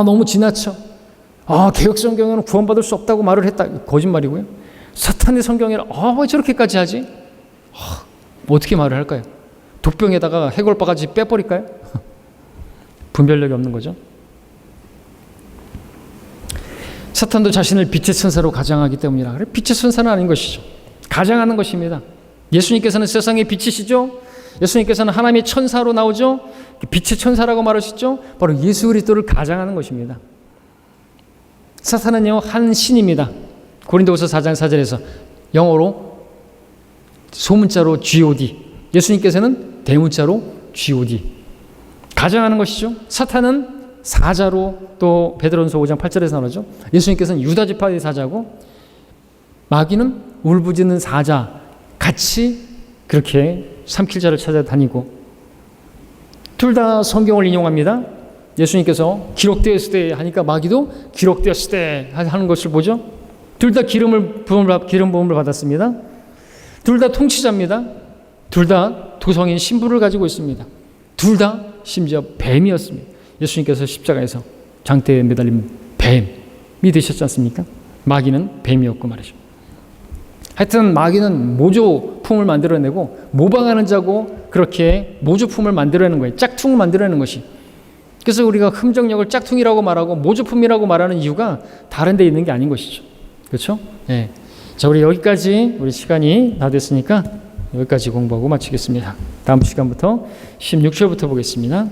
너무 지나쳐. 개혁 성경에는 구원받을 수 없다고 말을 했다. 거짓말이고요. 사탄의 성경에는 왜 저렇게까지 하지? 어떻게 말을 할까요? 독병에다가 해골바가지 빼버릴까요? 분별력이 없는 거죠. 사탄도 자신을 빛의 천사로 가장하기 때문이라. 그래, 빛의 천사는 아닌 것이죠. 가장하는 것입니다. 예수님께서는 세상의 빛이시죠. 예수님께서는 하나님의 천사로 나오죠. 빛의 천사라고 말하셨죠. 바로 예수 그리스도를 가장하는 것입니다. 사탄은요 한 신입니다. 고린도후서 4장 4절에서 영어로 소문자로 God, 예수님께서는 대문자로 God. 가장하는 것이죠. 사탄은 사자로 또 베드로전서 5장 8절에서 나오죠. 예수님께서는 유다 지파의 사자고 마귀는 울부짖는 사자 같이 그렇게 삼킬자를 찾아다니고, 둘 다 성경을 인용합니다. 예수님께서 기록되었을 때 하니까 마귀도 기록되었을 때 하는 것을 보죠. 둘 다 기름 부음을 받았습니다. 둘 다 통치자입니다. 둘 다 도성인 신부를 가지고 있습니다. 둘 다 심지어 뱀이었습니다. 예수님께서 십자가에서 장대에 매달린 뱀이 되셨지 않습니까? 마귀는 뱀이었고 말이죠. 하여튼 마귀는 모조품을 만들어내고 모방하는 자고 그렇게 모조품을 만들어내는 거예요. 짝퉁을 만들어내는 것이. 그래서 우리가 흠정력을 짝퉁이라고 말하고 모조품이라고 말하는 이유가 다른 데 있는 게 아닌 것이죠. 그렇죠? 네. 자, 우리 여기까지 우리 시간이 다 됐으니까 여기까지 공부하고 마치겠습니다. 다음 시간부터 16절부터 보겠습니다.